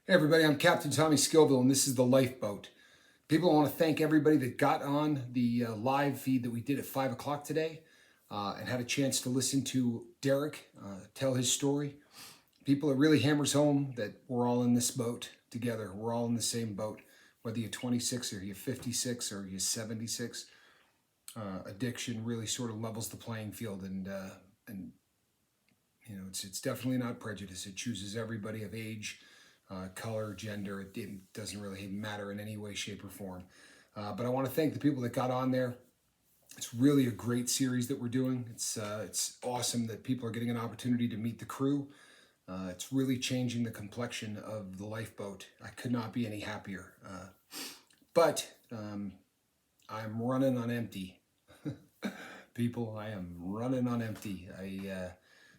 Hey everybody, I'm Captain Tommy Scoville, and this is the Lifeboat. People, I want to thank everybody that got on the live feed that we did at 5 o'clock today and had a chance to listen to Derek tell his story. People, it really hammers home that we're all in this boat together. We're all in the same boat, whether you're 26 or you're 56 or you're 76. Addiction really sort of levels the playing field, and you know it's definitely not prejudice. It chooses everybody of age, color, gender. It doesn't really matter in any way, shape, or form. But I want to thank the people that got on there. It's really a great series that we're doing. It's awesome that people are getting an opportunity to meet the crew. It's really changing the complexion of the Lifeboat. I could not be any happier. But I'm running on empty. People, I am running on empty.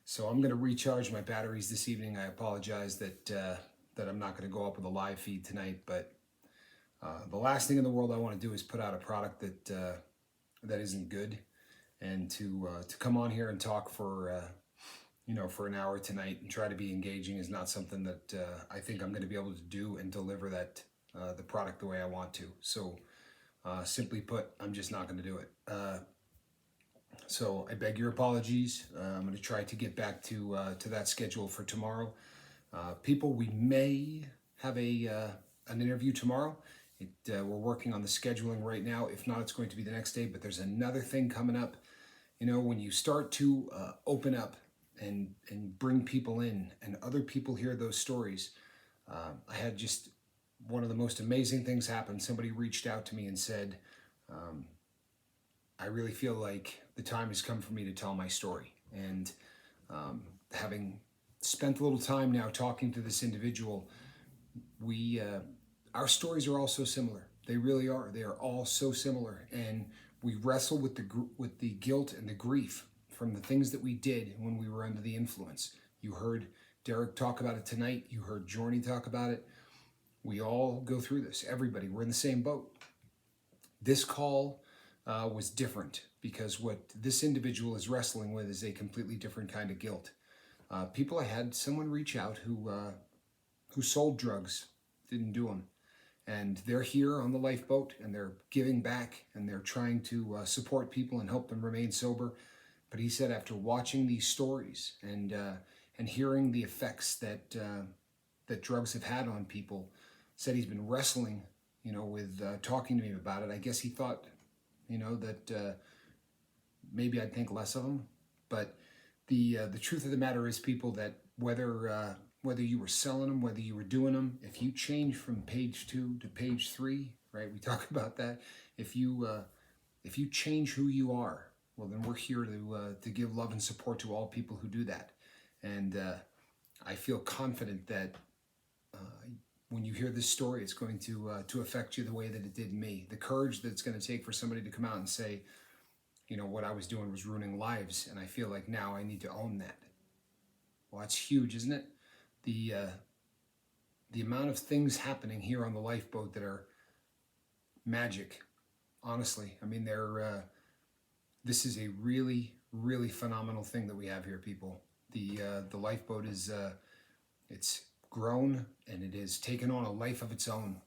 So I'm going to recharge my batteries this evening. I apologize that I'm not going to go up with a live feed tonight, but the last thing in the world I want to do is put out a product that isn't good, and to come on here and talk for for an hour tonight and try to be engaging is not something that I think I'm going to be able to do and deliver that the product the way I want to. So simply put, I'm just not going to do it. So I beg your apologies. I'm going to try to get back to that schedule for tomorrow. People, we may have an interview tomorrow. We're working on the scheduling right now. If not, it's going to be the next day. But there's another thing coming up. You know, when you start to open up and bring people in, and other people hear those stories. I had just one of the most amazing things happen. Somebody reached out to me and said, I really feel like the time has come for me to tell my story. And having spent a little time now talking to this individual, our stories are all so similar. They really are. They are all so similar, and we wrestle with the guilt and the grief from the things that we did when we were under the influence. You heard Derek talk about it tonight. You heard Jorny talk about it. We all go through this. Everybody, we're in the same boat. This call was different because what this individual is wrestling with is a completely different kind of guilt. People, I had someone reach out who sold drugs, didn't do them, and they're here on the Lifeboat and they're giving back and they're trying to support people and help them remain sober. But he said after watching these stories and hearing the effects that drugs have had on people, said he's been wrestling, with talking to me about it. I guess he thought, that maybe I'd think less of him, but the truth of the matter is, people, that whether you were selling them, whether you were doing them, if you change from page 2 to page 3, right? We talk about that. If you change who you are, well, then we're here to give love and support to all people who do that. And I feel confident that when you hear this story, it's going to affect you the way that it did me. The courage that it's going to take for somebody to come out and say, what I was doing was ruining lives, and I feel like now I need to own that. Well, that's huge, isn't it? The amount of things happening here on the Lifeboat that are magic, honestly. I mean, this is a really, really phenomenal thing that we have here, people. The Lifeboat is it's grown, and it has taken on a life of its own.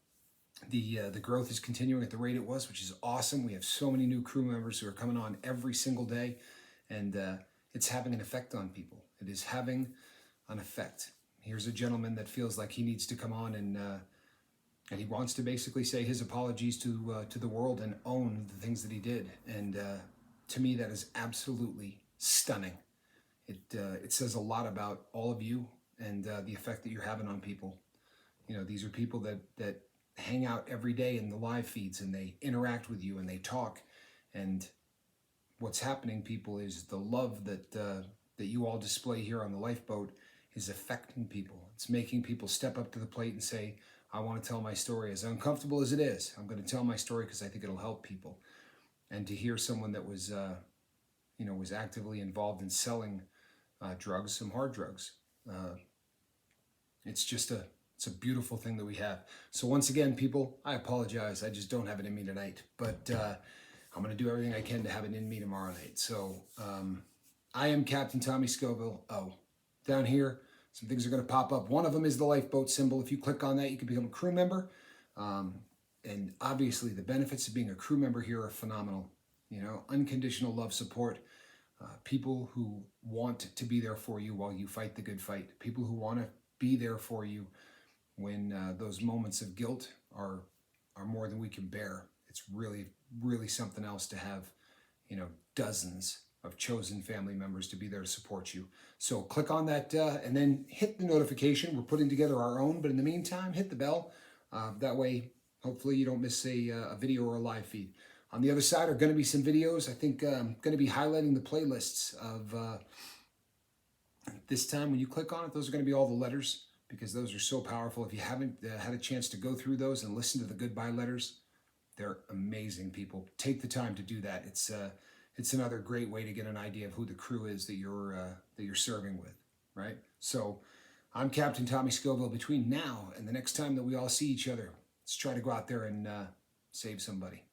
The growth is continuing at the rate it was, which is awesome. We have so many new crew members who are coming on every single day, and it's having an effect on people. It is having an effect. Here's a gentleman that feels like he needs to come on and he wants to basically say his apologies to the world and own the things that he did. And to me, that is absolutely stunning. It says a lot about all of you and the effect that you're having on people. These are people that hang out every day in the live feeds, and they interact with you and they talk. And what's happening, people, is the love that you all display here on the Lifeboat is affecting people. It's making people step up to the plate and say, I want to tell my story. As uncomfortable as it is, I'm going to tell my story because I think it'll help people. And to hear someone that was actively involved in selling drugs, some hard drugs, it's a beautiful thing that we have. So once again, people, I apologize. I just don't have it in me tonight, but I'm going to do everything I can to have it in me tomorrow night. So I am Captain Tommy Scoville. Oh, down here, some things are going to pop up. One of them is the lifeboat symbol. If you click on that, you can become a crew member. And obviously, the benefits of being a crew member here are phenomenal. You know, unconditional love, support, people who want to be there for you while you fight the good fight, people who want to be there for you when those moments of guilt are more than we can bear. It's really, really something else to have, you know, dozens of chosen family members to be there to support you. So click on that and then hit the notification. We're putting together our own, but in the meantime, hit the bell. That way, hopefully you don't miss a video or a live feed. On the other side are going to be some videos. I think I'm going to be highlighting the playlists of this time. When you click on it, those are going to be all the letters, because those are so powerful. If you haven't had a chance to go through those and listen to the goodbye letters, they're amazing, people. Take the time to do that. It's another great way to get an idea of who the crew is that you're serving with, right? So I'm Captain Tommy Scoville. Between now and the next time that we all see each other, let's try to go out there and save somebody.